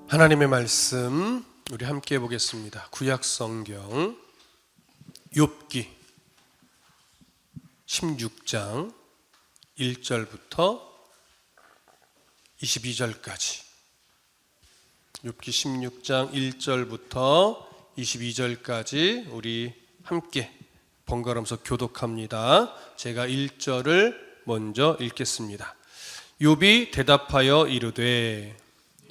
하나님의 말씀 우리 함께 보겠습니다. 구약 성경 욥기 16장 1절부터 22절까지 욥기 16장 1절부터 22절까지 우리 함께 번갈아가면서 교독합니다. 제가 1절을 먼저 읽겠습니다. 욥이 대답하여 이르되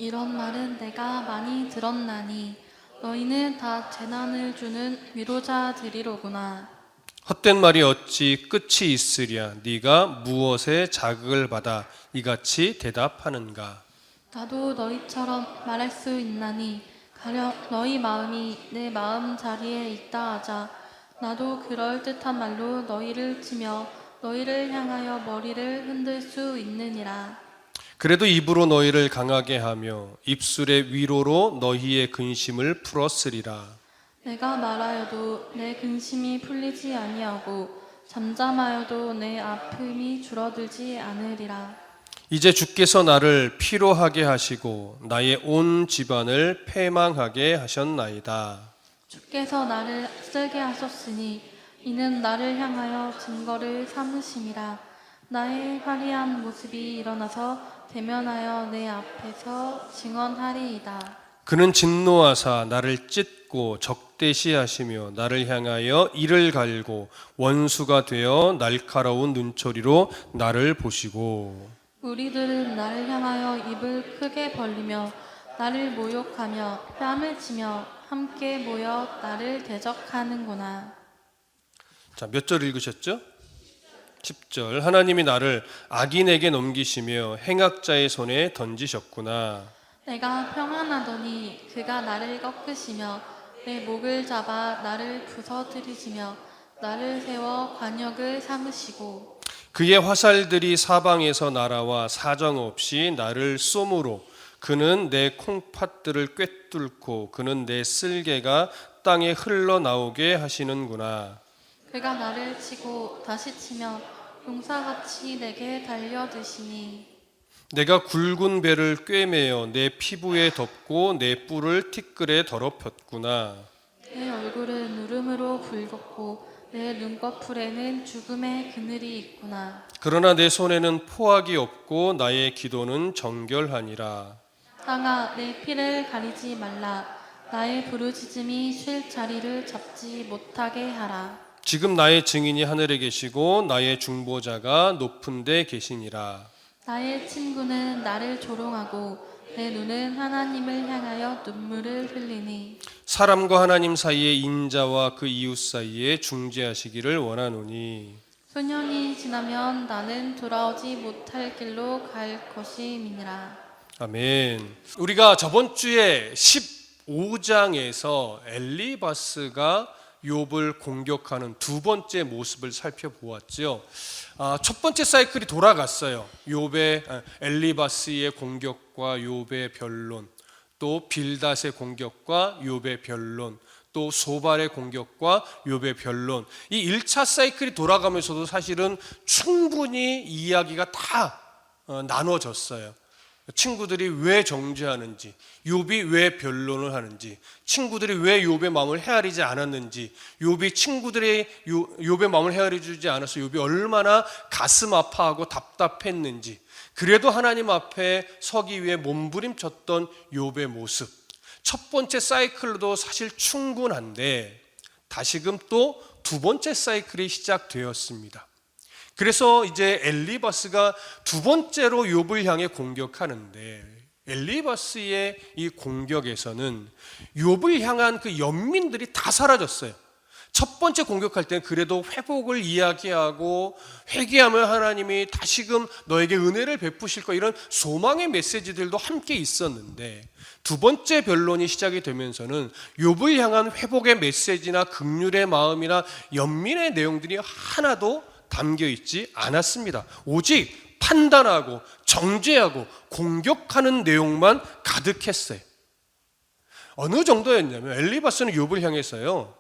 이런 말은 내가 많이 들었나니 너희는 다 재난을 주는 위로자들이로구나. 헛된 말이 어찌 끝이 있으랴. 네가 무엇에 자극을 받아 이같이 대답하는가. 나도 너희처럼 말할 수 있나니 가령 너희 마음이 내 마음 자리에 있다 하자. 나도 그럴듯한 말로 너희를 치며 너희를 향하여 머리를 흔들 수 있느니라. 그래도 입으로 너희를 강하게 하며 입술의 위로로 너희의 근심을 풀었으리라. 내가 말하여도 내 근심이 풀리지 아니하고 잠잠하여도 내 아픔이 줄어들지 않으리라. 이제 주께서 나를 피로하게 하시고 나의 온 집안을 패망하게 하셨나이다. 주께서 나를 쓸게 하셨으니 이는 나를 향하여 증거를 삼으심이라. 나의 화려한 모습이 일어나서 대면하여 내 앞에서 증언하리이다. 그는 진노하사 나를 찢고 적대시하시며 나를 향하여 이를 갈고 원수가 되어 날카로운 눈초리로 나를 보시고 우리들은 나를 향하여 입을 크게 벌리며 나를 모욕하며 뺨을 치며 함께 모여 나를 대적하는구나. 자, 몇 절 읽으셨죠? 10절. 하나님이 나를 악인에게 넘기시며 행악자의 손에 던지셨구나. 내가 평안하더니 그가 나를 꺾으시며 내 목을 잡아 나를 부서뜨리시며 나를 세워 관역을 삼으시고 그의 화살들이 사방에서 날아와 사정없이 나를 쏘므로 그는 내 콩팥들을 꿰뚫고 그는 내 쓸개가 땅에 흘러나오게 하시는구나. 그가 나를 치고 다시 치며 용사같이 내게 달려드시니 내가 굵은 배를 꿰매어 내 피부에 덮고 내 뿔을 티끌에 더럽혔구나. 내 얼굴은 누름으로 붉었고 내 눈꺼풀에는 죽음의 그늘이 있구나. 그러나 내 손에는 포악이 없고 나의 기도는 정결하니라. 땅아 내 피를 가리지 말라. 나의 부르짖음이 쉴 자리를 잡지 못하게 하라. 지금 나의 증인이 하늘에 계시고 나의 중보자가 높은 데 계시니라. 나의 친구는 나를 조롱하고 내 눈은 하나님을 향하여 눈물을 흘리니 사람과 하나님 사이의 인자와 그 이웃 사이에 중재하시기를 원하노니 수년이 지나면 나는 돌아오지 못할 길로 갈 것임이니라. 아멘. 우리가 저번 주에 15장에서 엘리바스가 욥을 공격하는 두 번째 모습을 살펴보았죠. 첫 번째 사이클이 돌아갔어요. 엘리바스의 공격과 욥의 변론, 또 빌닷의 공격과 욥의 변론, 또 소발의 공격과 욥의 변론. 이 1차 사이클이 돌아가면서도 사실은 충분히 이야기가 다 나눠졌어요. 친구들이 왜 정죄하는지, 욥이 왜 변론을 하는지, 친구들이 왜 욥의 마음을 헤아리지 않았는지, 욥의 마음을 헤아려 주지 않아서 욥이 얼마나 가슴 아파하고 답답했는지, 그래도 하나님 앞에 서기 위해 몸부림쳤던 욥의 모습. 첫 번째 사이클로도 사실 충분한데 다시금 또 두 번째 사이클이 시작되었습니다. 그래서 이제 엘리바스가 두 번째로 욥을 향해 공격하는데, 엘리바스의 이 공격에서는 욥을 향한 그 연민들이 다 사라졌어요. 첫 번째 공격할 때는 그래도 회복을 이야기하고 회개하면 하나님이 다시금 너에게 은혜를 베푸실 거, 이런 소망의 메시지들도 함께 있었는데, 두 번째 변론이 시작이 되면서는 욥을 향한 회복의 메시지나 긍휼의 마음이나 연민의 내용들이 하나도 담겨 있지 않았습니다. 오직 판단하고 정죄하고 공격하는 내용만 가득했어요. 어느 정도였냐면 엘리바스는 욥을 향해서요,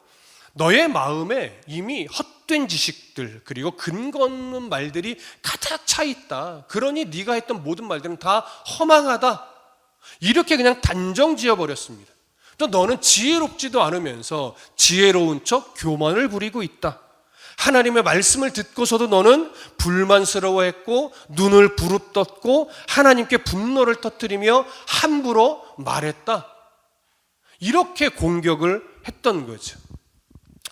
너의 마음에 이미 헛된 지식들 그리고 근거 없는 말들이 가득 차 있다. 그러니 네가 했던 모든 말들은 다 허망하다. 이렇게 그냥 단정 지어버렸습니다. 또 너는 지혜롭지도 않으면서 지혜로운 척 교만을 부리고 있다. 하나님의 말씀을 듣고서도 너는 불만스러워했고 눈을 부릅떴고 하나님께 분노를 터뜨리며 함부로 말했다. 이렇게 공격을 했던 거죠.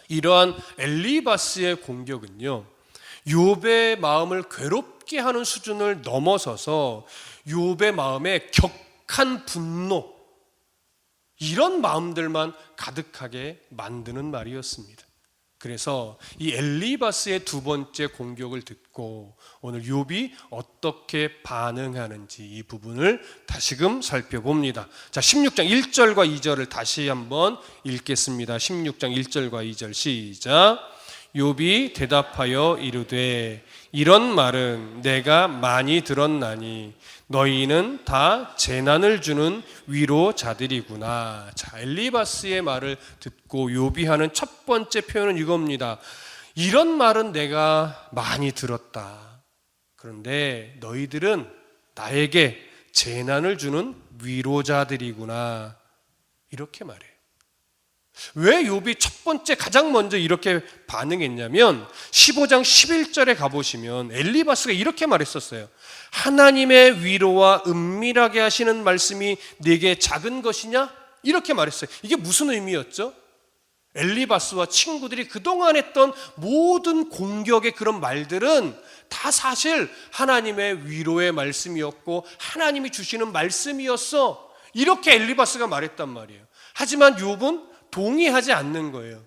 이러한 엘리바스의 공격은요, 욥의 마음을 괴롭게 하는 수준을 넘어서서 욥의 마음에 격한 분노, 이런 마음들만 가득하게 만드는 말이었습니다. 그래서 이 엘리바스의 두 번째 공격을 듣고 오늘 욥이 어떻게 반응하는지 이 부분을 다시금 살펴봅니다. 자, 16장 1절과 2절을 다시 한번 읽겠습니다. 16장 1절과 2절 시작. 욥이 대답하여 이르되 이런 말은 내가 많이 들었나니 너희는 다 재난을 주는 위로자들이구나. 자, 엘리바스의 말을 듣고 욥이 하는 첫 번째 표현은 이겁니다. 이런 말은 내가 많이 들었다. 그런데 너희들은 나에게 재난을 주는 위로자들이구나. 이렇게 말해요. 왜 욥이 첫 번째 가장 먼저 이렇게 반응했냐면 15장 11절에 가보시면 엘리바스가 이렇게 말했었어요. 하나님의 위로와 은밀하게 하시는 말씀이 네게 작은 것이냐? 이렇게 말했어요. 이게 무슨 의미였죠? 엘리바스와 친구들이 그동안 했던 모든 공격의 그런 말들은 다 사실 하나님의 위로의 말씀이었고 하나님이 주시는 말씀이었어. 이렇게 엘리바스가 말했단 말이에요. 하지만 욥은 동의하지 않는 거예요.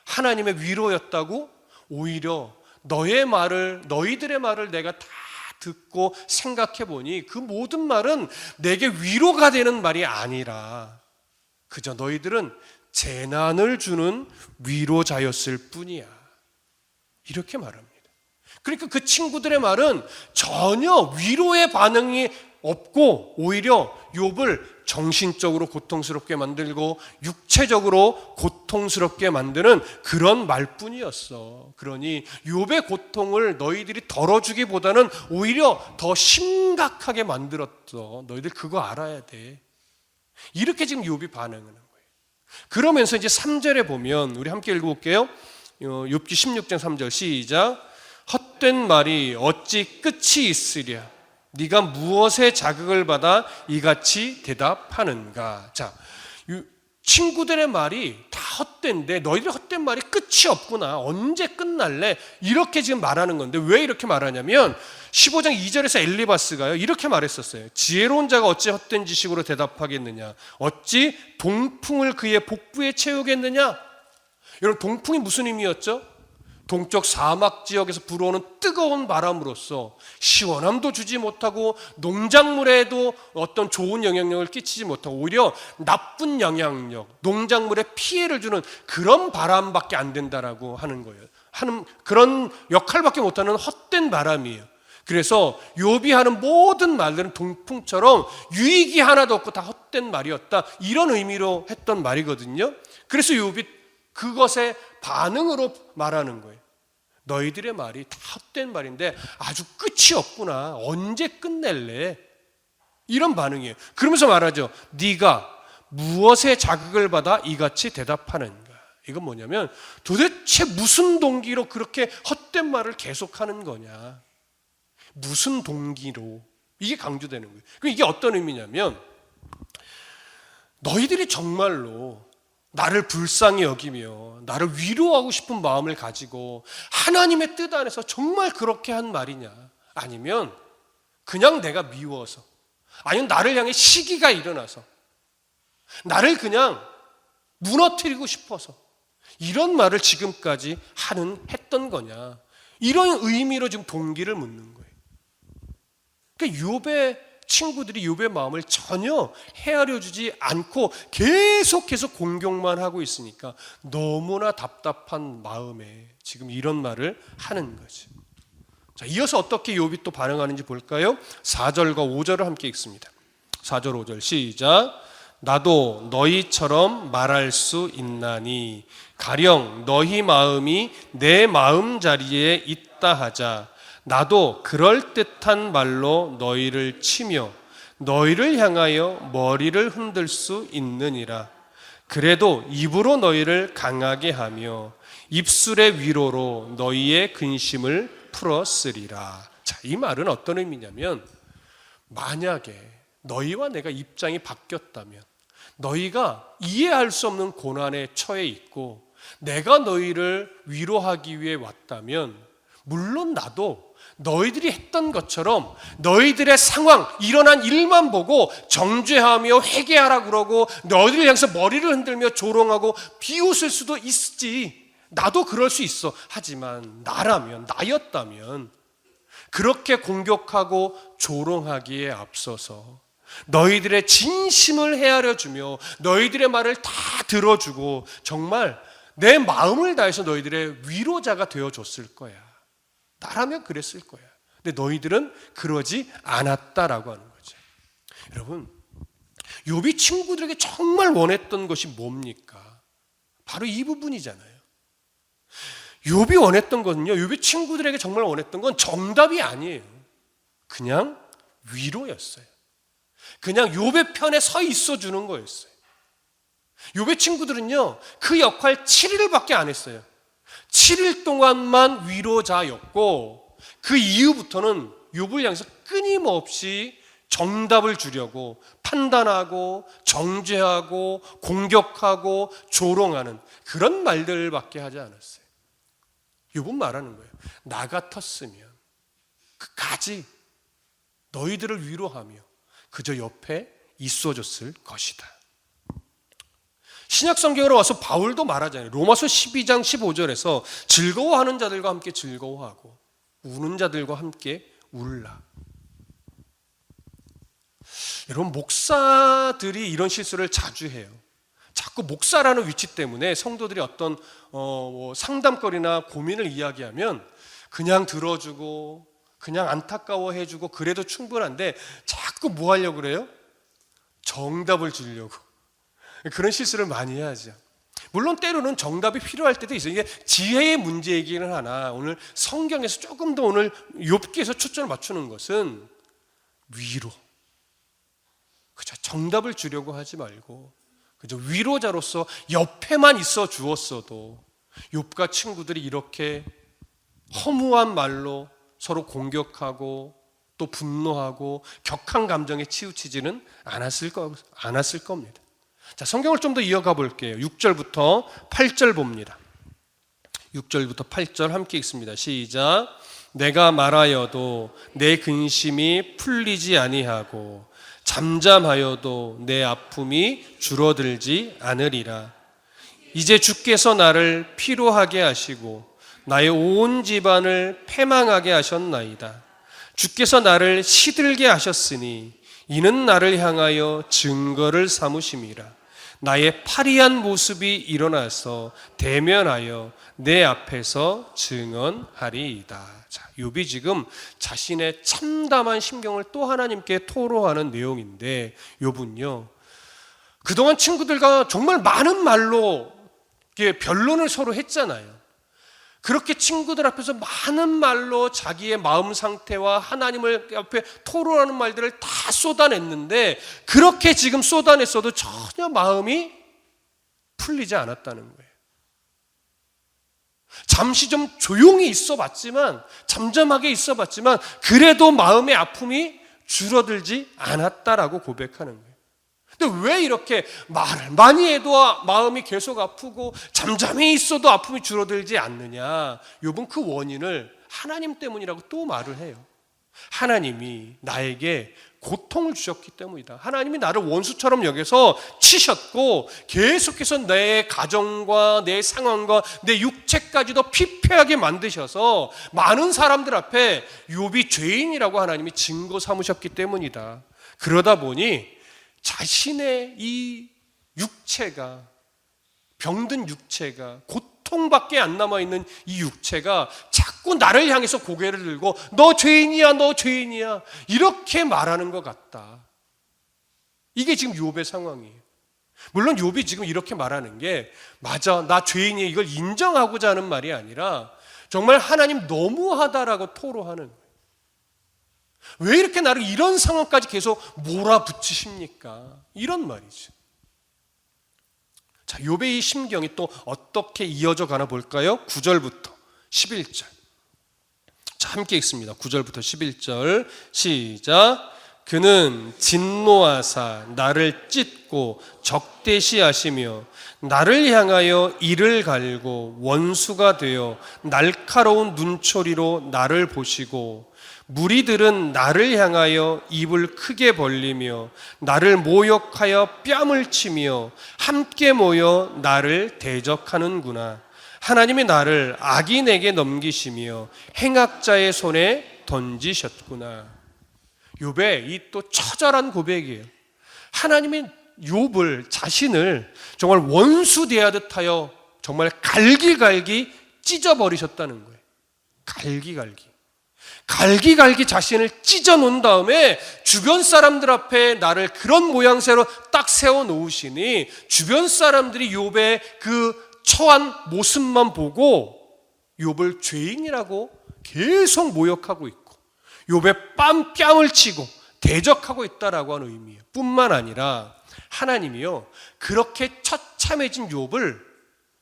하나님의 위로였다고? 오히려 너희들의 말을 내가 다 듣고 생각해 보니 그 모든 말은 내게 위로가 되는 말이 아니라 그저 너희들은 재난을 주는 위로자였을 뿐이야. 이렇게 말합니다. 그러니까 그 친구들의 말은 전혀 위로의 반응이 없고 오히려 욥을 정신적으로 고통스럽게 만들고 육체적으로 고통스럽게 만드는 그런 말뿐이었어. 그러니 욥의 고통을 너희들이 덜어주기보다는 오히려 더 심각하게 만들었어. 너희들 그거 알아야 돼. 이렇게 지금 욥이 반응하는 거예요. 그러면서 이제 3절에 보면 우리 함께 읽어볼게요. 욥기 16장 3절 시작. 헛된 말이 어찌 끝이 있으랴. 네가 무엇에 자극을 받아 이같이 대답하는가. 자, 친구들의 말이 다 헛된데 너희들의 헛된 말이 끝이 없구나. 언제 끝날래? 이렇게 지금 말하는 건데 왜 이렇게 말하냐면 15장 2절에서 엘리바스가요 이렇게 말했었어요. 지혜로운 자가 어찌 헛된 지식으로 대답하겠느냐. 어찌 동풍을 그의 복부에 채우겠느냐. 여러분, 동풍이 무슨 의미였죠? 동쪽 사막 지역에서 불어오는 뜨거운 바람으로써 시원함도 주지 못하고 농작물에도 어떤 좋은 영향력을 끼치지 못하고 오히려 나쁜 영향력, 농작물에 피해를 주는 그런 바람밖에 안 된다라고 하는 거예요. 하는 그런 역할밖에 못하는 헛된 바람이에요. 그래서 욥이 하는 모든 말들은 동풍처럼 유익이 하나도 없고 다 헛된 말이었다. 이런 의미로 했던 말이거든요. 그래서 욥이 그것에 반응으로 말하는 거예요. 너희들의 말이 다 헛된 말인데 아주 끝이 없구나. 언제 끝낼래? 이런 반응이에요. 그러면서 말하죠. 네가 무엇에 자극을 받아 이같이 대답하는가. 이건 뭐냐면 도대체 무슨 동기로 그렇게 헛된 말을 계속하는 거냐. 무슨 동기로. 이게 강조되는 거예요. 그럼 이게 어떤 의미냐면 너희들이 정말로 나를 불쌍히 여기며 나를 위로하고 싶은 마음을 가지고 하나님의 뜻 안에서 정말 그렇게 한 말이냐. 아니면 그냥 내가 미워서, 아니면 나를 향해 시기가 일어나서 나를 그냥 무너뜨리고 싶어서 이런 말을 지금까지 했던 거냐. 이런 의미로 지금 동기를 묻는 거예요. 그러니까 욥의 친구들이 욥의 마음을 전혀 헤아려 주지 않고 계속 공격만 하고 있으니까 너무나 답답한 마음에 지금 이런 말을 하는 거죠. 자, 이어서 어떻게 욥이 또 반응하는지 볼까요? 4절과 5절을 함께 읽습니다. 4절 5절 시작. 나도 너희처럼 말할 수 있나니 가령 너희 마음이 내 마음자리에 있다 하자. 나도 그럴듯한 말로 너희를 치며 너희를 향하여 머리를 흔들 수 있느니라. 그래도 입으로 너희를 강하게 하며 입술의 위로로 너희의 근심을 풀었으리라. 자, 이 말은 어떤 의미냐면, 만약에 너희와 내가 입장이 바뀌었다면, 너희가 이해할 수 없는 고난에 처해 있고 내가 너희를 위로하기 위해 왔다면, 물론 나도 너희들이 했던 것처럼 너희들의 상황, 일어난 일만 보고 정죄하며 회개하라 그러고 너희들을 향해서 머리를 흔들며 조롱하고 비웃을 수도 있지. 나도 그럴 수 있어. 하지만 나였다면 그렇게 공격하고 조롱하기에 앞서서 너희들의 진심을 헤아려 주며 너희들의 말을 다 들어주고 정말 내 마음을 다해서 너희들의 위로자가 되어줬을 거야. 나라면 그랬을 거야. 근데 너희들은 그러지 않았다라고 하는 거죠. 여러분, 욥이 친구들에게 정말 원했던 것이 뭡니까? 바로 이 부분이잖아요. 욥이 원했던 것은요, 욥이 친구들에게 정말 원했던 건 정답이 아니에요. 그냥 위로였어요. 그냥 욥의 편에 서 있어 주는 거였어요. 욥의 친구들은요, 그 역할 7일밖에 안 했어요. 7일 동안만 위로자였고 그 이후부터는 욥을 향해서 끊임없이 정답을 주려고 판단하고 정죄하고 공격하고 조롱하는 그런 말들밖에 하지 않았어요. 욥은 말하는 거예요. 나 같았으면 그까지 너희들을 위로하며 그저 옆에 있어줬을 것이다. 신약 성경으로 와서 바울도 말하잖아요. 로마서 12장 15절에서 즐거워하는 자들과 함께 즐거워하고 우는 자들과 함께 울라. 여러분, 목사들이 이런 실수를 자주 해요. 자꾸 목사라는 위치 때문에 성도들이 어떤 상담거리나 고민을 이야기하면 그냥 들어주고 그냥 안타까워해주고 그래도 충분한데 자꾸 뭐 하려고 그래요? 정답을 주려고. 그런 실수를 많이 하죠. 물론 때로는 정답이 필요할 때도 있어요. 이게 지혜의 문제이기는 하나 오늘 성경에서 조금 더 오늘 욥기에서 초점을 맞추는 것은 위로. 그저 정답을 주려고 하지 말고 그저 위로자로서 옆에만 있어 주었어도 욥과 친구들이 이렇게 허무한 말로 서로 공격하고 또 분노하고 격한 감정에 치우치지는 않았을 겁니다. 자, 성경을 좀 더 이어가 볼게요. 6절부터 8절 봅니다. 6절부터 8절 함께 읽습니다. 시작. 내가 말하여도 내 근심이 풀리지 아니하고 잠잠하여도 내 아픔이 줄어들지 않으리라. 이제 주께서 나를 피로하게 하시고 나의 온 집안을 패망하게 하셨나이다. 주께서 나를 시들게 하셨으니 이는 나를 향하여 증거를 삼으심이라. 나의 파리한 모습이 일어나서 대면하여 내 앞에서 증언하리이다. 자, 욥이 지금 자신의 참담한 심경을 또 하나님께 토로하는 내용인데, 욥은요 그동안 친구들과 정말 많은 말로 변론을 서로 했잖아요. 그렇게 친구들 앞에서 많은 말로 자기의 마음 상태와 하나님을 앞에 토로하는 말들을 다 쏟아냈는데 그렇게 지금 쏟아냈어도 전혀 마음이 풀리지 않았다는 거예요. 잠시 좀 조용히 있어봤지만, 잠잠하게 있어봤지만 그래도 마음의 아픔이 줄어들지 않았다라고 고백하는 거예요. 근데 왜 이렇게 말을 많이 해도 마음이 계속 아프고 잠잠히 있어도 아픔이 줄어들지 않느냐? 욥은 그 원인을 하나님 때문이라고 또 말을 해요. 하나님이 나에게 고통을 주셨기 때문이다. 하나님이 나를 원수처럼 여겨서 치셨고 계속해서 내 가정과 내 상황과 내 육체까지도 피폐하게 만드셔서 많은 사람들 앞에 욥이 죄인이라고 하나님이 증거 삼으셨기 때문이다. 그러다 보니 자신의 이 육체가, 병든 육체가, 고통밖에 안 남아있는 이 육체가 자꾸 나를 향해서 고개를 들고 너 죄인이야, 너 죄인이야 이렇게 말하는 것 같다. 이게 지금 욥의 상황이에요. 물론 욥이 지금 이렇게 말하는 게 맞아, 나 죄인이야 이걸 인정하고자 하는 말이 아니라 정말 하나님 너무하다라고 토로하는 거예요. 왜 이렇게 나를 이런 상황까지 계속 몰아붙이십니까? 이런 말이죠. 자, 욥의 이 심경이 또 어떻게 이어져 가나 볼까요? 9절부터 11절. 자, 함께 읽습니다. 9절부터 11절 시작. 그는 진노하사 나를 찢고 적대시하시며 나를 향하여 이를 갈고 원수가 되어 날카로운 눈초리로 나를 보시고 무리들은 나를 향하여 입을 크게 벌리며 나를 모욕하여 뺨을 치며 함께 모여 나를 대적하는구나. 하나님이 나를 악인에게 넘기시며 행악자의 손에 던지셨구나. 욥의 이 또 처절한 고백이에요. 하나님이 욥을 자신을 정말 원수 대하듯 하여 정말 갈기갈기 찢어버리셨다는 거예요. 갈기갈기 자신을 찢어 놓은 다음에 주변 사람들 앞에 나를 그런 모양새로 딱 세워 놓으시니 주변 사람들이 욥의 그 처한 모습만 보고 욥을 죄인이라고 계속 모욕하고 있고 욥의 뺨을 치고 대적하고 있다라고 하는 의미예요. 뿐만 아니라 하나님이요 그렇게 처참해진 욥을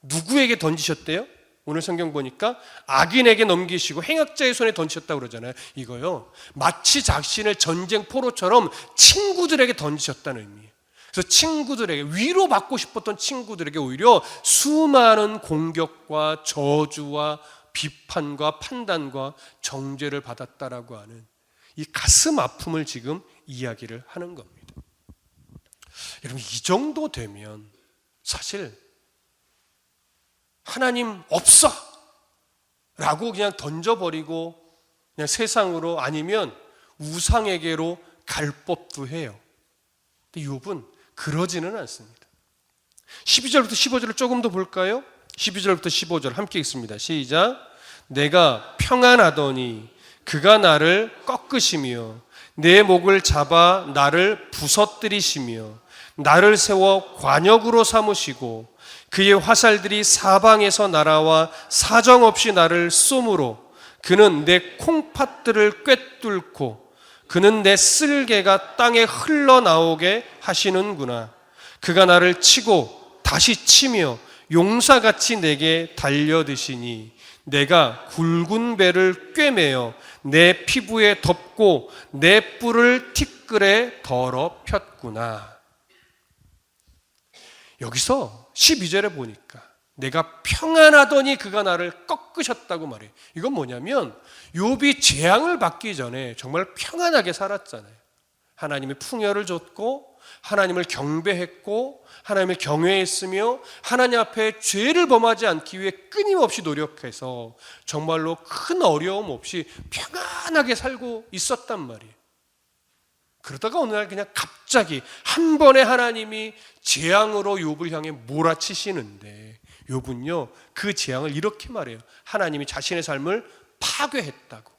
누구에게 던지셨대요? 오늘 성경 보니까 악인에게 넘기시고 행악자의 손에 던지셨다고 그러잖아요. 이거요 마치 자신을 전쟁 포로처럼 친구들에게 던지셨다는 의미예요. 그래서 친구들에게 위로받고 싶었던 친구들에게 오히려 수많은 공격과 저주와 비판과 판단과 정죄를 받았다라고 하는 이 가슴 아픔을 지금 이야기를 하는 겁니다. 여러분 이 정도 되면 사실 하나님 없어 라고 그냥 던져버리고 그냥 세상으로 아니면 우상에게로 갈 법도 해요. 근데 욥은 그러지는 않습니다. 12절부터 15절을 조금 더 볼까요? 12절부터 15절 함께 읽습니다. 시작. 내가 평안하더니 그가 나를 꺾으시며 내 목을 잡아 나를 부서뜨리시며 나를 세워 관역으로 삼으시고 그의 화살들이 사방에서 날아와 사정없이 나를 쏘므로 그는 내 콩팥들을 꿰뚫고 그는 내 쓸개가 땅에 흘러나오게 하시는구나. 그가 나를 치고 다시 치며 용사같이 내게 달려드시니 내가 굵은 배를 꿰매어 내 피부에 덮고 내 뿔을 티끌에 더럽혔구나. 여기서 12절에 보니까 내가 평안하더니 그가 나를 꺾으셨다고 말해요. 이건 뭐냐면 욥이 재앙을 받기 전에 정말 평안하게 살았잖아요. 하나님이 풍요를 줬고 하나님을 경배했고 하나님을 경외했으며 하나님 앞에 죄를 범하지 않기 위해 끊임없이 노력해서 정말로 큰 어려움 없이 평안하게 살고 있었단 말이에요. 그러다가 어느 날 그냥 갑자기 한 번에 하나님이 재앙으로 욥을 향해 몰아치시는데 욥은요 그 재앙을 이렇게 말해요. 하나님이 자신의 삶을 파괴했다고.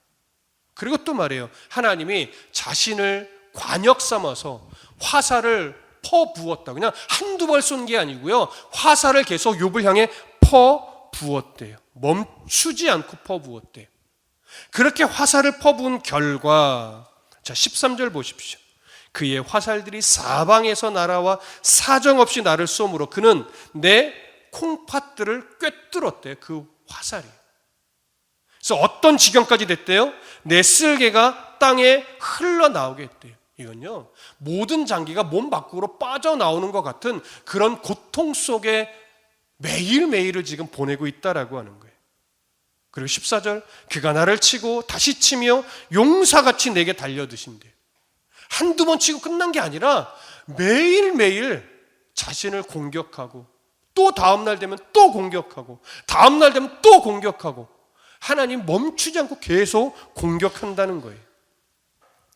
그리고 또 말해요. 하나님이 자신을 관역 삼아서 화살을 퍼부었다. 그냥 한두 발 쏜 게 아니고요. 화살을 계속 욥을 향해 퍼부었대요. 멈추지 않고 퍼부었대요. 그렇게 화살을 퍼부은 결과 자 13절 보십시오. 그의 화살들이 사방에서 날아와 사정없이 나를 쏘므로 그는 내 콩팥들을 꿰뚫었대요. 그 화살이. 그래서 어떤 지경까지 됐대요? 내 쓸개가 땅에 흘러나오게 했대요. 이건요 모든 장기가 몸 밖으로 빠져나오는 것 같은 그런 고통 속에 매일매일을 지금 보내고 있다라고 하는 거예요. 그리고 14절 그가 나를 치고 다시 치며 용사같이 내게 달려드신대요. 한두 번 치고 끝난 게 아니라 매일매일 자신을 공격하고 또 다음날 되면 또 공격하고 다음날 되면 또 공격하고 하나님 멈추지 않고 계속 공격한다는 거예요.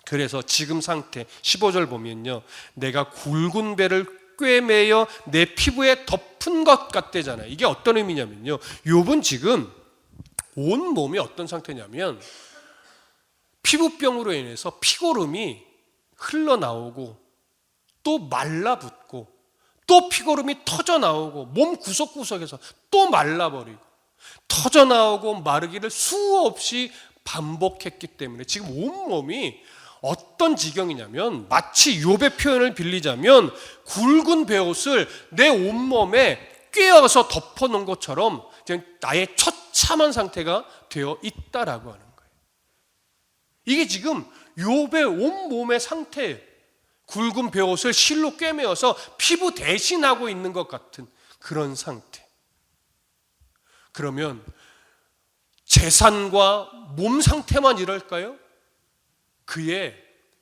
그래서 지금 상태 15절 보면요 내가 굵은 배를 꿰매어 내 피부에 덮은 것 같대잖아요. 이게 어떤 의미냐면요 욥은 지금 온 몸이 어떤 상태냐면 피부병으로 인해서 피고름이 흘러나오고 또 말라붙고 또 피고름이 터져나오고 몸 구석구석에서 또 말라버리고 터져나오고 마르기를 수없이 반복했기 때문에 지금 온몸이 어떤 지경이냐면 마치 욥의 표현을 빌리자면 굵은 베옷을 내 온몸에 꿰어서 덮어놓은 것처럼 나의 처참한 상태가 되어 있다라고 하는 거예요. 이게 지금 욥의 온몸의 상태예요. 굵은 베옷을 실로 꿰매어서 피부 대신하고 있는 것 같은 그런 상태. 그러면 재산과 몸 상태만 이럴까요?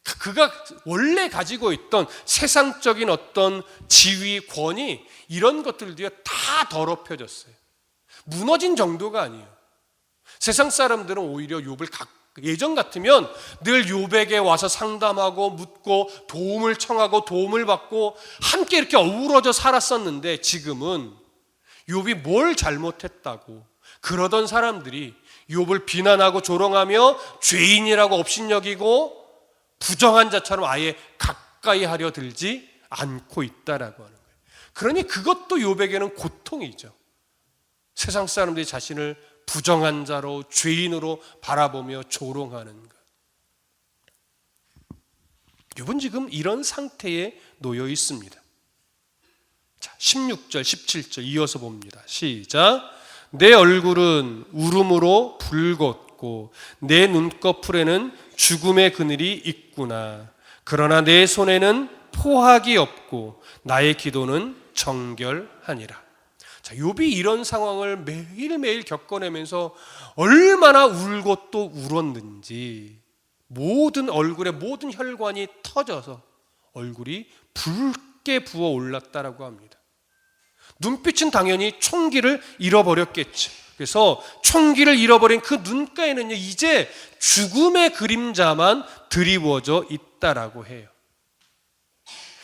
그가 원래 가지고 있던 세상적인 어떤 지위, 권위 이런 것들도요 다 더럽혀졌어요. 무너진 정도가 아니에요. 세상 사람들은 오히려 욥을 예전 같으면 늘 욥에게 와서 상담하고 묻고 도움을 청하고 도움을 받고 함께 이렇게 어우러져 살았었는데 지금은 욥이 뭘 잘못했다고 그러던 사람들이 욥을 비난하고 조롱하며 죄인이라고 업신여기고 부정한 자처럼 아예 가까이 하려 들지 않고 있다라고 하는 거예요. 그러니 그것도 욥에게는 고통이죠. 세상 사람들이 자신을 부정한 자로 죄인으로 바라보며 조롱하는 것. 욥은 지금 이런 상태에 놓여 있습니다. 자, 16절, 17절 이어서 봅니다. 시작. 내 얼굴은 울음으로 붉었고 내 눈꺼풀에는 죽음의 그늘이 있구나. 그러나 내 손에는 포학이 없고 나의 기도는 정결하니라. 자, 욥이 이런 상황을 매일매일 겪어내면서 얼마나 울고 또 울었는지 모든 얼굴에 모든 혈관이 터져서 얼굴이 붉게 부어 올랐다라고 합니다. 눈빛은 당연히 총기를 잃어버렸겠죠. 그래서 총기를 잃어버린 그 눈가에는요 이제 죽음의 그림자만 드리워져 있다라고 해요.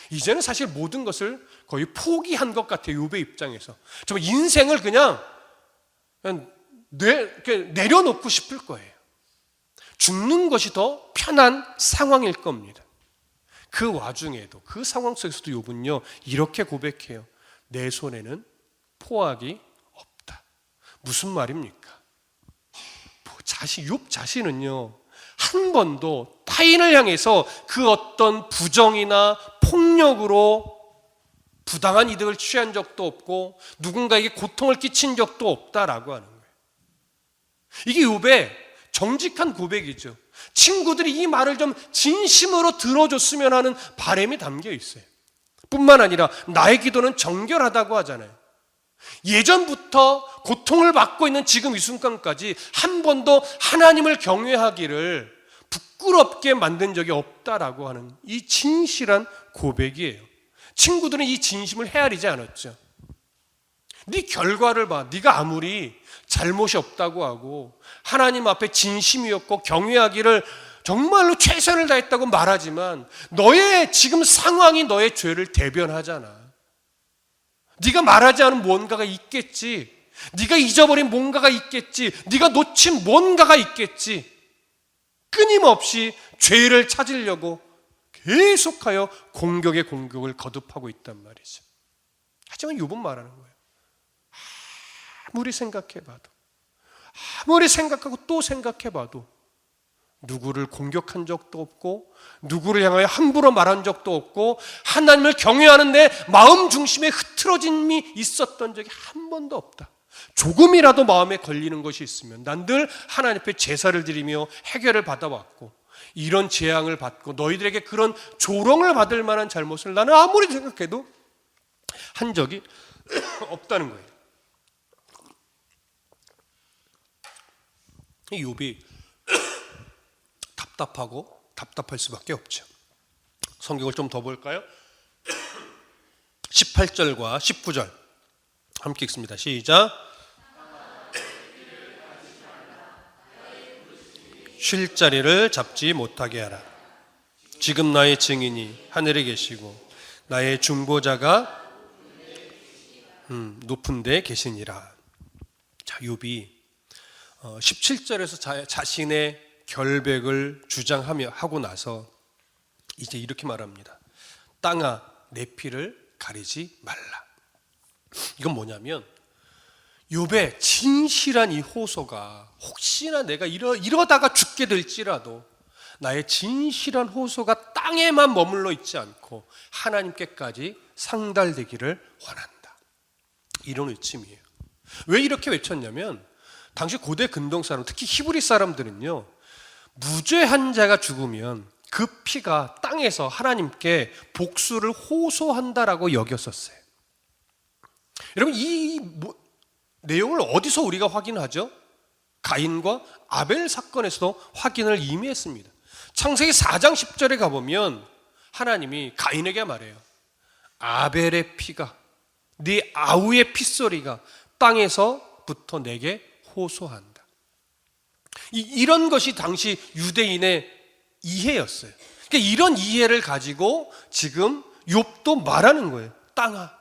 이제는 사실 모든 것을 거의 포기한 것 같아요. 욥의 입장에서 정말 인생을 그냥 내려놓고 싶을 거예요. 죽는 것이 더 편한 상황일 겁니다. 그 와중에도 그 상황 속에서도 욥은요 이렇게 고백해요. 내 손에는 포학이 없다. 무슨 말입니까? 욥 자신은요 한 번도 타인을 향해서 그 어떤 부정이나 폭력으로 부당한 이득을 취한 적도 없고 누군가에게 고통을 끼친 적도 없다라고 하는 거예요. 이게 욥의 정직한 고백이죠. 친구들이 이 말을 좀 진심으로 들어줬으면 하는 바람이 담겨 있어요. 뿐만 아니라 나의 기도는 정결하다고 하잖아요. 예전부터 고통을 받고 있는 지금 이 순간까지 한 번도 하나님을 경외하기를 부끄럽게 만든 적이 없다라고 하는 이 진실한 고백이에요. 친구들은 이 진심을 헤아리지 않았죠. 네 결과를 봐. 네가 아무리 잘못이 없다고 하고 하나님 앞에 진심이었고 경외하기를 정말로 최선을 다했다고 말하지만 너의 지금 상황이 너의 죄를 대변하잖아. 네가 말하지 않은 뭔가가 있겠지. 네가 잊어버린 뭔가가 있겠지. 네가 놓친 뭔가가 있겠지. 끊임없이 죄를 찾으려고 계속하여 공격에 공격을 거듭하고 있단 말이죠. 하지만 욥은 말하는 거예요. 아무리 생각해봐도 아무리 생각하고 또 생각해봐도 누구를 공격한 적도 없고 누구를 향하여 함부로 말한 적도 없고 하나님을 경외하는 내 마음 중심에 흐트러짐이 있었던 적이 한 번도 없다. 조금이라도 마음에 걸리는 것이 있으면 난 늘 하나님 앞에 제사를 드리며 해결을 받아왔고 이런 재앙을 받고 너희들에게 그런 조롱을 받을 만한 잘못을 나는 아무리 생각해도 한 적이 없다는 거예요. 이 욥이 답답하고 답답할 수밖에 없죠. 성경을 좀 더 볼까요? 18절과 19절 함께 읽습니다. 시작. 쉴 자리를 잡지 못하게 하라. 지금 나의 증인이 하늘에 계시고 나의 중보자가 높은 데 계시니라. 자, 욥이 17절에서 자신의 결백을 주장하며 하고 나서 이제 이렇게 말합니다. 땅아 내 피를 가리지 말라. 이건 뭐냐면 욥의 진실한 이 호소가 혹시나 내가 이러다가 죽게 될지라도 나의 진실한 호소가 땅에만 머물러 있지 않고 하나님께까지 상달되기를 원한다. 이런 외침이에요. 왜 이렇게 외쳤냐면 당시 고대 근동 사람, 특히 히브리 사람들은요, 무죄한 자가 죽으면 그 피가 땅에서 하나님께 복수를 호소한다라고 여겼었어요. 여러분, 이 내용을 어디서 우리가 확인하죠? 가인과 아벨 사건에서도 확인을 이미 했습니다. 창세기 4장 10절에 가보면 하나님이 가인에게 말해요. 아벨의 피가, 네 아우의 핏소리가 땅에서부터 내게 호소한다. 이런 것이 당시 유대인의 이해였어요. 그러니까 이런 이해를 가지고 지금 욥도 말하는 거예요. 땅아,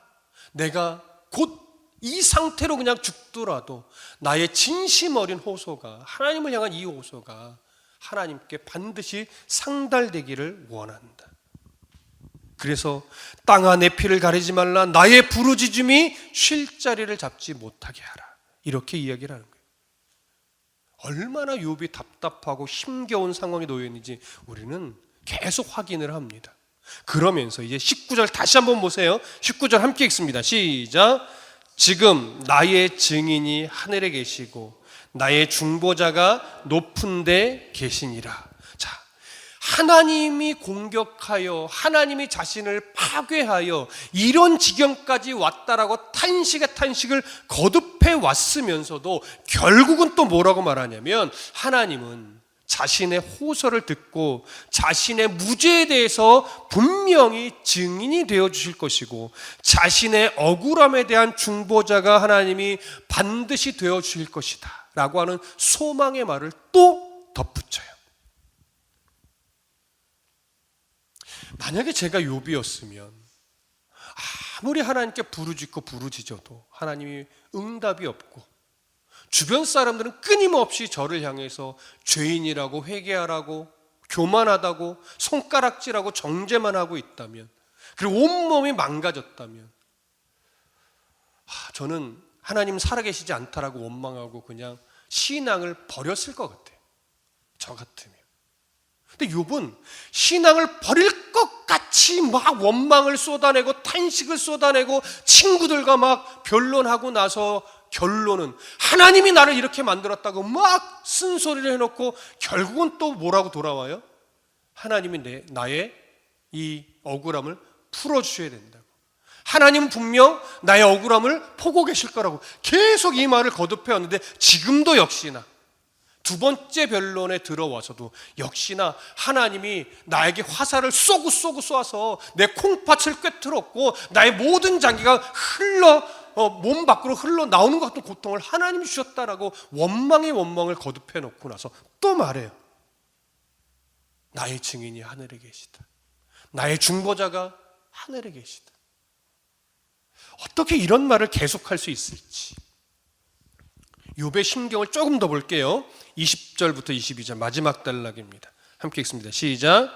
내가 곧 이 상태로 그냥 죽더라도 나의 진심 어린 호소가, 하나님을 향한 이 호소가 하나님께 반드시 상달되기를 원한다. 그래서 땅아, 내 피를 가리지 말라. 나의 부르짖음이 쉴 자리를 잡지 못하게 하라. 이렇게 이야기를 하는 거예요. 얼마나 욥이 답답하고 힘겨운 상황에 놓여 있는지 우리는 계속 확인을 합니다. 그러면서 이제 19절 다시 한번 보세요. 19절 함께 읽습니다. 시작. 지금 나의 증인이 하늘에 계시고 나의 중보자가 높은 데 계시니라. 자, 하나님이 공격하여 하나님이 자신을 파괴하여 이런 지경까지 왔다라고 탄식을 거듭해 왔으면서도 결국은 또 뭐라고 말하냐면 하나님은 자신의 호소를 듣고 자신의 무죄에 대해서 분명히 증인이 되어 주실 것이고 자신의 억울함에 대한 중보자가 하나님이 반드시 되어 주실 것이다 라고 하는 소망의 말을 또 덧붙여요. 만약에 제가 욥이었으면 아무리 하나님께 부르짖어도 하나님이 응답이 없고 주변 사람들은 끊임없이 저를 향해서 죄인이라고 회개하라고 교만하다고 손가락질하고 정죄만 하고 있다면, 그리고 온몸이 망가졌다면 저는 하나님 살아계시지 않다라고 원망하고 그냥 신앙을 버렸을 것 같아요. 저 같으면. 근데 욥은 신앙을 버릴 것 같이 막 원망을 쏟아내고 탄식을 쏟아내고 친구들과 막 변론하고 나서 결론은 하나님이 나를 이렇게 만들었다고 막 쓴소리를 해놓고 결국은 또 뭐라고 돌아와요? 하나님이 나의 이 억울함을 풀어주셔야 된다고. 하나님은 분명 나의 억울함을 보고 계실 거라고 계속 이 말을 거듭해왔는데 지금도 역시나 두 번째 변론에 들어와서도 역시나 하나님이 나에게 화살을 쏘고 쏘아서 내 콩팥을 꿰뚫었고 나의 모든 장기가 몸 밖으로 흘러나오는 것 같은 고통을 하나님이 주셨다라고 원망을 거듭해 놓고 나서 또 말해요. 나의 증인이 하늘에 계시다. 나의 중보자가 하늘에 계시다. 어떻게 이런 말을 계속할 수 있을지 욥의 심경을 조금 더 볼게요. 20절부터 22절 마지막 단락입니다. 함께 읽습니다. 시작.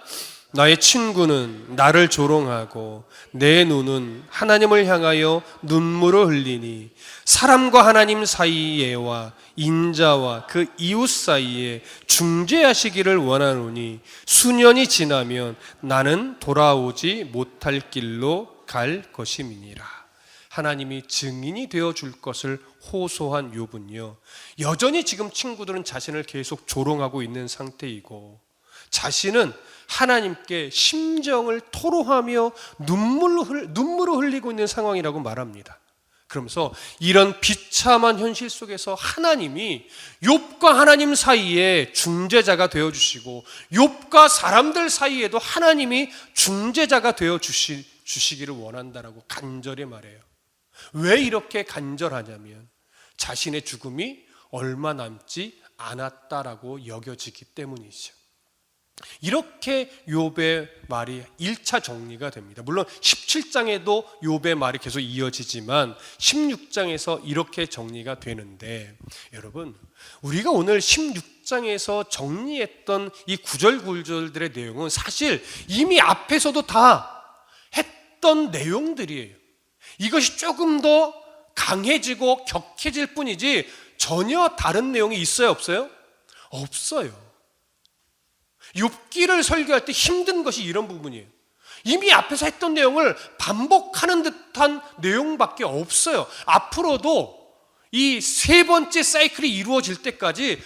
나의 친구는 나를 조롱하고 내 눈은 하나님을 향하여 눈물을 흘리니 사람과 하나님 사이에와 인자와 그 이웃 사이에 중재하시기를 원하노니 수년이 지나면 나는 돌아오지 못할 길로 갈 것임이니라. 하나님이 증인이 되어 줄 것을 호소한 욥은요, 여전히 지금 친구들은 자신을 계속 조롱하고 있는 상태이고 자신은 하나님께 심정을 토로하며 눈물을 흘리고 있는 상황이라고 말합니다. 그러면서 이런 비참한 현실 속에서 하나님이 욥과 하나님 사이에 중재자가 되어주시고 욥과 사람들 사이에도 하나님이 중재자가 되어주시기를 원한다라고 간절히 말해요. 왜 이렇게 간절하냐면 자신의 죽음이 얼마 남지 않았다라고 여겨지기 때문이죠. 이렇게 욥의 말이 1차 정리가 됩니다. 물론 17장에도 욥의 말이 계속 이어지지만 16장에서 이렇게 정리가 되는데, 여러분 우리가 오늘 16장에서 정리했던 이 구절들의 내용은 사실 이미 앞에서도 다 했던 내용들이에요. 이것이 조금 더 강해지고 격해질 뿐이지 전혀 다른 내용이 있어요, 없어요? 없어요. 욥기를 설교할 때 힘든 것이 이런 부분이에요. 이미 앞에서 했던 내용을 반복하는 듯한 내용밖에 없어요. 앞으로도 이 세 번째 사이클이 이루어질 때까지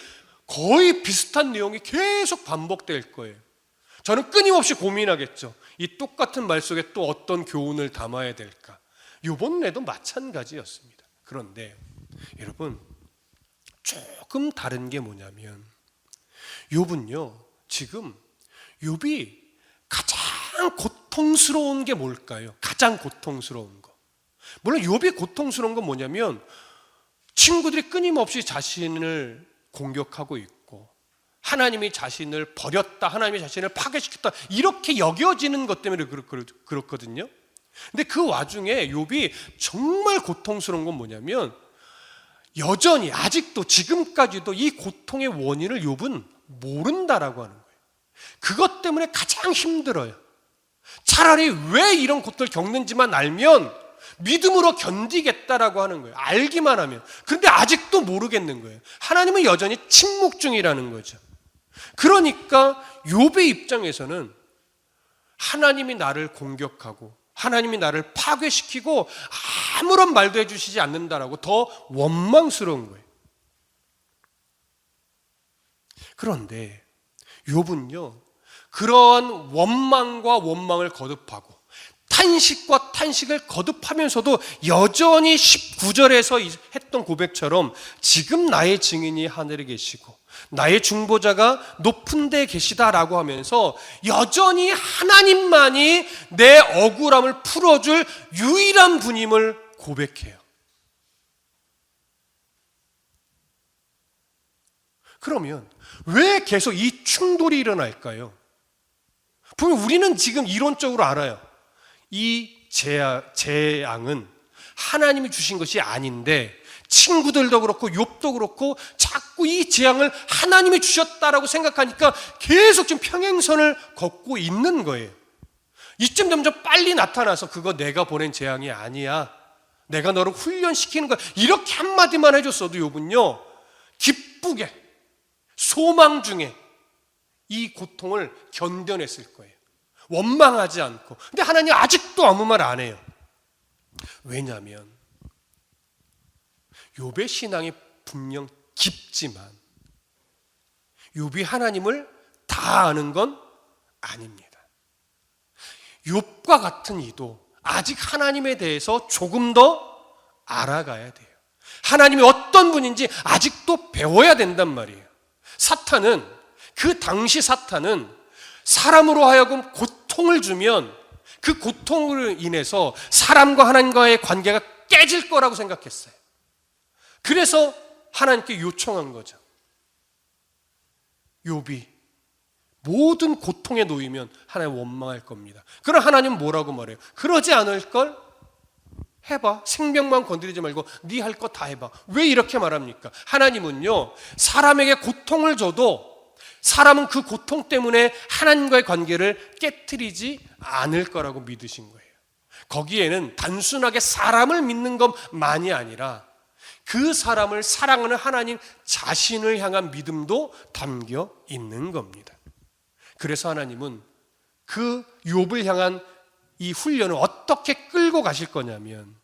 거의 비슷한 내용이 계속 반복될 거예요. 저는 끊임없이 고민하겠죠. 이 똑같은 말 속에 또 어떤 교훈을 담아야 될까? 이번에도 마찬가지였습니다. 그런데 여러분, 조금 다른 게 뭐냐면 욥은요, 지금 욥이 가장 고통스러운 게 뭘까요? 가장 고통스러운 거. 물론 욥이 고통스러운 건 뭐냐면 친구들이 끊임없이 자신을 공격하고 있고 하나님이 자신을 버렸다, 하나님이 자신을 파괴시켰다, 이렇게 여겨지는 것 때문에 그렇거든요. 근데 그 와중에 욥이 정말 고통스러운 건 뭐냐면 여전히 아직도 지금까지도 이 고통의 원인을 욥은 모른다라고 하는 거예요. 그것 때문에 가장 힘들어요. 차라리 왜 이런 고통을 겪는지만 알면 믿음으로 견디겠다라고 하는 거예요. 알기만 하면. 그런데 아직도 모르겠는 거예요. 하나님은 여전히 침묵 중이라는 거죠. 그러니까 욥의 입장에서는 하나님이 나를 공격하고 하나님이 나를 파괴시키고 아무런 말도 해주시지 않는다라고 더 원망스러운 거예요. 그런데 욥은요, 그러한 원망과 원망을 거듭하고 탄식과 탄식을 거듭하면서도 여전히 19절에서 했던 고백처럼 지금 나의 증인이 하늘에 계시고 나의 중보자가 높은 데 계시다라고 하면서 여전히 하나님만이 내 억울함을 풀어줄 유일한 분임을 고백해요. 그러면 왜 계속 이 충돌이 일어날까요? 분명 우리는 지금 이론적으로 알아요. 이 재앙은 하나님이 주신 것이 아닌데 친구들도 그렇고 욥도 그렇고 자꾸 이 재앙을 하나님이 주셨다라고 생각하니까 계속 지금 평행선을 걷고 있는 거예요. 이쯤 점점 빨리 나타나서 그거 내가 보낸 재앙이 아니야, 내가 너를 훈련시키는 거야, 이렇게 한마디만 해줬어도 욥은요 기쁘게 소망 중에 이 고통을 견뎌냈을 거예요. 원망하지 않고. 근데 하나님 아직도 아무 말 안 해요. 왜냐하면 욥의 신앙이 분명 깊지만 욥이 하나님을 다 아는 건 아닙니다. 욥과 같은 이도 아직 하나님에 대해서 조금 더 알아가야 돼요. 하나님이 어떤 분인지 아직도 배워야 된단 말이에요. 사탄은, 그 당시 사탄은 사람으로 하여금 고통을 주면 그 고통으로 인해서 사람과 하나님과의 관계가 깨질 거라고 생각했어요. 그래서 하나님께 요청한 거죠. 욥이 모든 고통에 놓이면 하나님 원망할 겁니다. 그럼 하나님은 뭐라고 말해요? 그러지 않을 걸 해봐. 생명만 건드리지 말고 네 할 거 다 해봐. 왜 이렇게 말합니까? 하나님은요, 사람에게 고통을 줘도 사람은 그 고통 때문에 하나님과의 관계를 깨트리지 않을 거라고 믿으신 거예요. 거기에는 단순하게 사람을 믿는 것만이 아니라 그 사람을 사랑하는 하나님 자신을 향한 믿음도 담겨 있는 겁니다. 그래서 하나님은 그 욥을 향한 이 훈련을 어떻게 끌고 가실 거냐면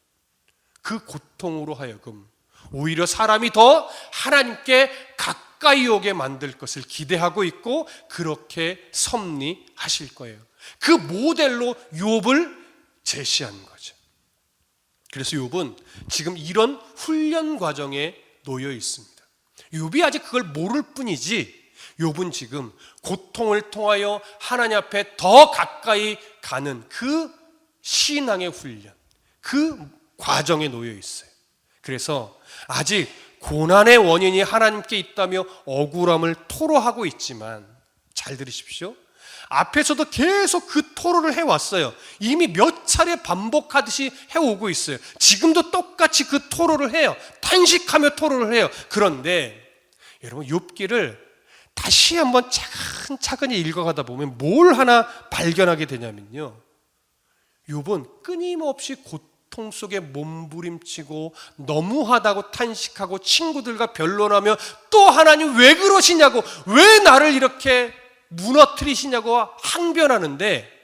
그 고통으로 하여금 오히려 사람이 더 하나님께 가까이 오게 만들 것을 기대하고 있고 그렇게 섭리하실 거예요. 그 모델로 욥을 제시한 거죠. 그래서 욥은 지금 이런 훈련 과정에 놓여 있습니다. 욥이 아직 그걸 모를 뿐이지 욥은 지금 고통을 통하여 하나님 앞에 더 가까이 가는 그 신앙의 훈련, 그 과정에 놓여 있어요. 그래서 아직 고난의 원인이 하나님께 있다며 억울함을 토로하고 있지만 잘 들으십시오. 앞에서도 계속 그 토로를 해왔어요. 이미 몇 차례 반복하듯이 해오고 있어요. 지금도 똑같이 그 토로를 해요. 탄식하며 토로를 해요. 그런데 여러분, 욥기를 다시 한번 차근차근히 읽어가다 보면 뭘 하나 발견하게 되냐면요, 욥은 끊임없이 고통 속에 몸부림치고 너무하다고 탄식하고 친구들과 변론하며 또 하나님 왜 그러시냐고, 왜 나를 이렇게 무너뜨리시냐고 항변하는데,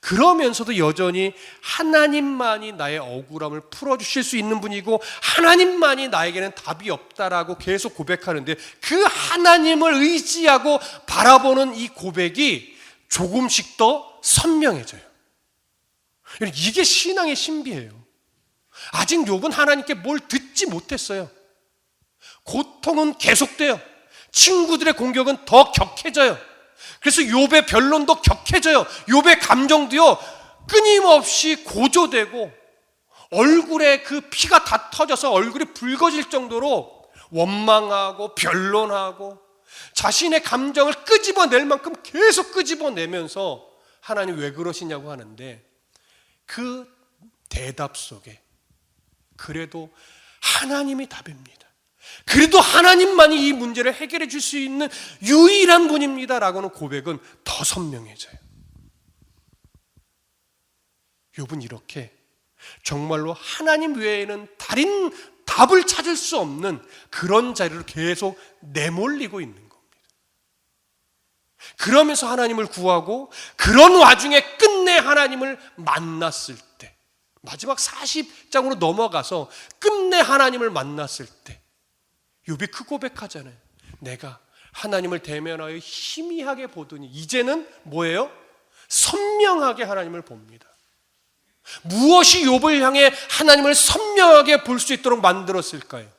그러면서도 여전히 하나님만이 나의 억울함을 풀어주실 수 있는 분이고 하나님만이 나에게는 답이 없다라고 계속 고백하는데, 그 하나님을 의지하고 바라보는 이 고백이 조금씩 더 선명해져요. 이게 신앙의 신비예요. 아직 욥은 하나님께 뭘 듣지 못했어요. 고통은 계속돼요. 친구들의 공격은 더 격해져요. 그래서 욥의 변론도 격해져요. 욥의 감정도요, 끊임없이 고조되고 얼굴에 그 피가 다 터져서 얼굴이 붉어질 정도로 원망하고 변론하고 자신의 감정을 끄집어낼 만큼 계속 끄집어내면서 하나님 왜 그러시냐고 하는데, 그 대답 속에 그래도 하나님이 답입니다. 그래도 하나님만이 이 문제를 해결해 줄 수 있는 유일한 분입니다 라고는 고백은 더 선명해져요. 욥은 이렇게 정말로 하나님 외에는 다른 답을 찾을 수 없는 그런 자리로 계속 내몰리고 있는 겁니다. 그러면서 하나님을 구하고, 그런 와중에 끝내 하나님을 만났을 때, 마지막 40장으로 넘어가서 끝내 하나님을 만났을 때 욥이 그 고백하잖아요. 내가 하나님을 대면하여 희미하게 보더니 이제는 뭐예요? 선명하게 하나님을 봅니다. 무엇이 욥을 향해 하나님을 선명하게 볼 수 있도록 만들었을까요?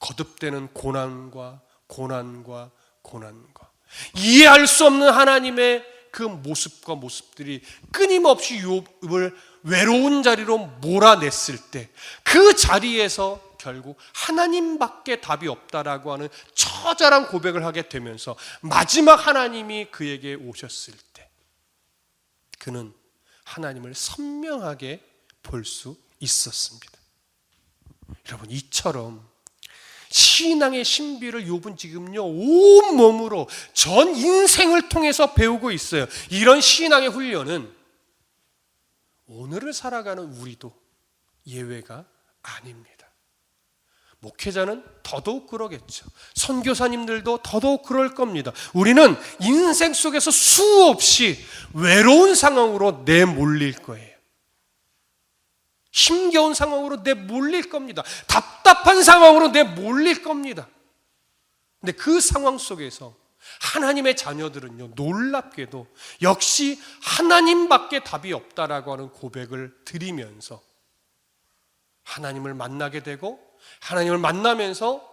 거듭되는 고난과 고난과 고난과 이해할 수 없는 하나님의 그 모습과 모습들이 끊임없이 욥을 외로운 자리로 몰아냈을 때, 그 자리에서 결국 하나님밖에 답이 없다라고 하는 처절한 고백을 하게 되면서 마지막 하나님이 그에게 오셨을 때 그는 하나님을 선명하게 볼 수 있었습니다. 여러분, 이처럼 신앙의 신비를 욥은 지금요 온몸으로 전 인생을 통해서 배우고 있어요. 이런 신앙의 훈련은 오늘을 살아가는 우리도 예외가 아닙니다. 목회자는 더더욱 그러겠죠. 선교사님들도 더더욱 그럴 겁니다. 우리는 인생 속에서 수없이 외로운 상황으로 내몰릴 거예요. 힘겨운 상황으로 내몰릴 겁니다. 답답한 상황으로 내몰릴 겁니다. 근데 그 상황 속에서 하나님의 자녀들은요, 놀랍게도 역시 하나님밖에 답이 없다라고 하는 고백을 드리면서 하나님을 만나게 되고, 하나님을 만나면서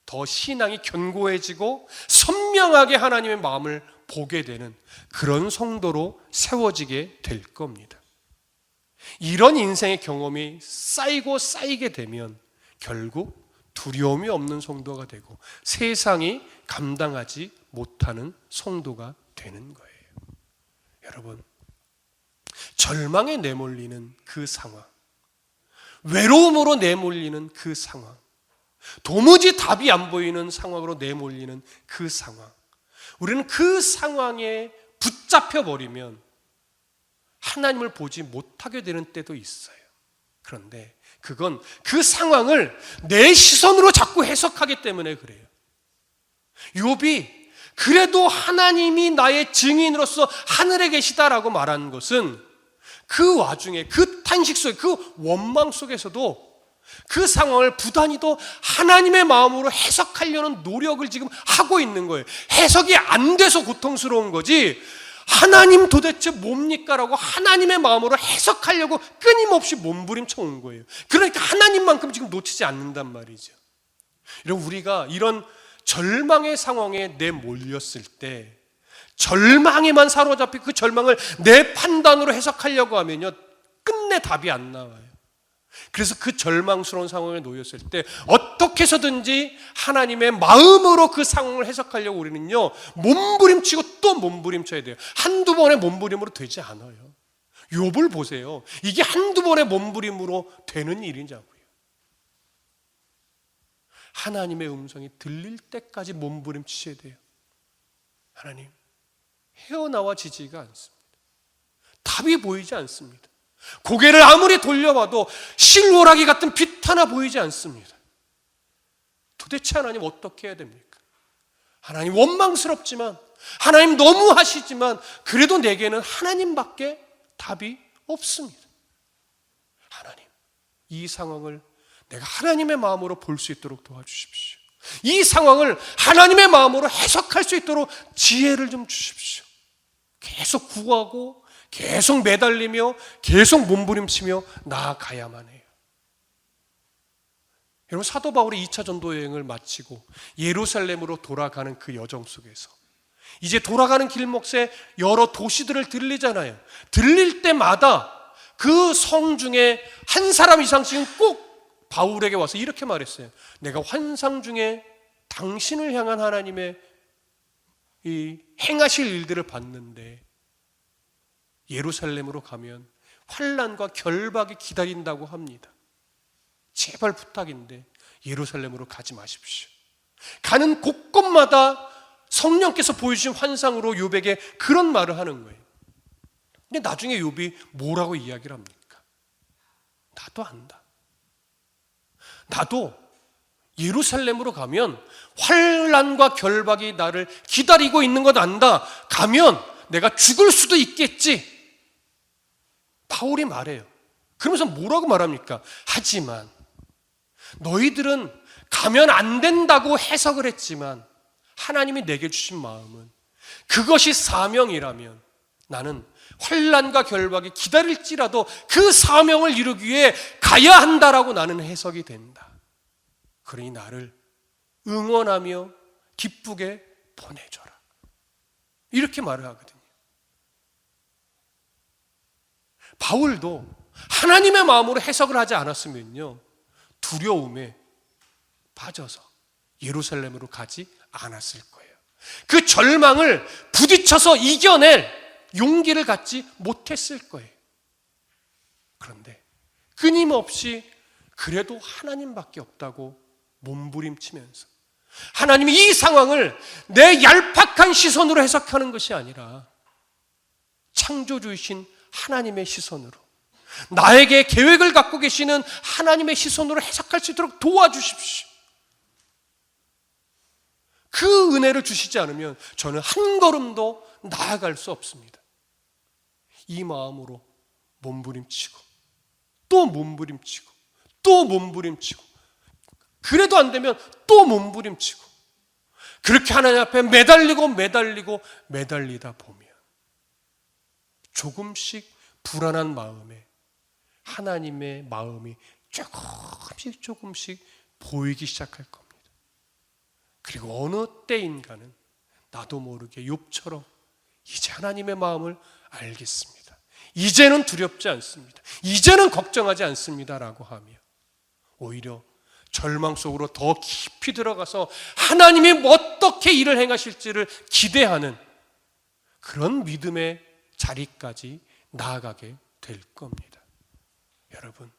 더 신앙이 견고해지고 선명하게 하나님의 마음을 보게 되는 그런 성도로 세워지게 될 겁니다. 이런 인생의 경험이 쌓이고 쌓이게 되면 결국 두려움이 없는 성도가 되고 세상이 감당하지 못하는 성도가 되는 거예요. 여러분, 절망에 내몰리는 그 상황, 외로움으로 내몰리는 그 상황, 도무지 답이 안 보이는 상황으로 내몰리는 그 상황, 우리는 그 상황에 붙잡혀 버리면 하나님을 보지 못하게 되는 때도 있어요. 그런데 그건 그 상황을 내 시선으로 자꾸 해석하기 때문에 그래요. 욥이 그래도 하나님이 나의 증인으로서 하늘에 계시다라고 말한 것은 그 와중에 그 탄식 속에, 그 원망 속에서도 그 상황을 부단히도 하나님의 마음으로 해석하려는 노력을 지금 하고 있는 거예요. 해석이 안 돼서 고통스러운 거지, 하나님 도대체 뭡니까? 라고 하나님의 마음으로 해석하려고 끊임없이 몸부림쳐 온 거예요. 그러니까 하나님만큼 지금 놓치지 않는단 말이죠. 여러분, 우리가 이런 절망의 상황에 내몰렸을 때 절망에만 사로잡혀 그 절망을 내 판단으로 해석하려고 하면요, 끝내 답이 안 나와요. 그래서 그 절망스러운 상황에 놓였을 때 어떻게 해서든지 하나님의 마음으로 그 상황을 해석하려고 우리는요 몸부림치고 또 몸부림쳐야 돼요. 한두 번의 몸부림으로 되지 않아요. 욥을 보세요. 이게 한두 번의 몸부림으로 되는 일이냐고요. 하나님의 음성이 들릴 때까지 몸부림치셔야 돼요. 하나님, 헤어나와지지가 않습니다. 답이 보이지 않습니다. 고개를 아무리 돌려봐도 실오라기 같은 빛 하나 보이지 않습니다. 도대체 하나님 어떻게 해야 됩니까? 하나님, 원망스럽지만 하나님 너무 하시지만 그래도 내게는 하나님밖에 답이 없습니다. 하나님, 이 상황을 내가 하나님의 마음으로 볼 수 있도록 도와주십시오. 이 상황을 하나님의 마음으로 해석할 수 있도록 지혜를 좀 주십시오. 계속 구하고 계속 매달리며 계속 몸부림치며 나아가야만 해요. 여러분, 사도 바울이 2차 전도 여행을 마치고 예루살렘으로 돌아가는 그 여정 속에서 이제 돌아가는 길목에 여러 도시들을 들리잖아요. 들릴 때마다 그 성 중에 한 사람 이상씩은 꼭 바울에게 와서 이렇게 말했어요. 내가 환상 중에 당신을 향한 하나님의 이 행하실 일들을 봤는데 예루살렘으로 가면 환난과 결박이 기다린다고 합니다. 제발 부탁인데 예루살렘으로 가지 마십시오. 가는 곳곳마다 성령께서 보여주신 환상으로 욥에게 그런 말을 하는 거예요. 근데 나중에 욥이 뭐라고 이야기를 합니까? 나도 안다. 나도 예루살렘으로 가면 환난과 결박이 나를 기다리고 있는 것 안다. 가면 내가 죽을 수도 있겠지. 바울이 말해요. 그러면서 뭐라고 말합니까? 하지만 너희들은 가면 안 된다고 해석을 했지만 하나님이 내게 주신 마음은 그것이 사명이라면 나는 환난과 결박이 기다릴지라도 그 사명을 이루기 위해 가야 한다라고 나는 해석이 된다. 그러니 나를 응원하며 기쁘게 보내줘라. 이렇게 말을 하거든요. 바울도 하나님의 마음으로 해석을 하지 않았으면요, 두려움에 빠져서 예루살렘으로 가지 않았을 거예요. 그 절망을 부딪혀서 이겨낼 용기를 갖지 못했을 거예요. 그런데 끊임없이 그래도 하나님밖에 없다고 몸부림치면서 하나님이 이 상황을 내 얄팍한 시선으로 해석하는 것이 아니라 창조주이신 하나님의 시선으로, 나에게 계획을 갖고 계시는 하나님의 시선으로 해석할 수 있도록 도와주십시오. 그 은혜를 주시지 않으면 저는 한 걸음도 나아갈 수 없습니다. 이 마음으로 몸부림치고 또 몸부림치고 또 몸부림치고, 그래도 안 되면 또 몸부림치고, 그렇게 하나님 앞에 매달리다 보면 조금씩 불안한 마음에 하나님의 마음이 조금씩 보이기 시작할 겁니다. 그리고 어느 때인가는 나도 모르게 욥처럼 이제 하나님의 마음을 알겠습니다. 이제는 두렵지 않습니다. 이제는 걱정하지 않습니다라고 하며 오히려 절망 속으로 더 깊이 들어가서 하나님이 어떻게 일을 행하실지를 기대하는 그런 믿음의 자리까지 나아가게 될 겁니다. 여러분,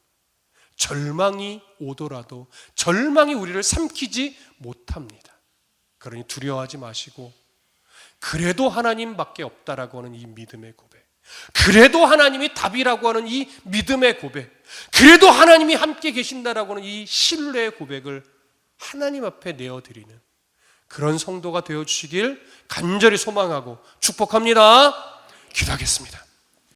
절망이 오더라도 절망이 우리를 삼키지 못합니다. 그러니 두려워하지 마시고, 그래도 하나님밖에 없다라고 하는 이 믿음의 고백, 그래도 하나님이 답이라고 하는 이 믿음의 고백, 그래도 하나님이 함께 계신다라고 하는 이 신뢰의 고백을 하나님 앞에 내어드리는 그런 성도가 되어주시길 간절히 소망하고 축복합니다. 기도하겠습니다.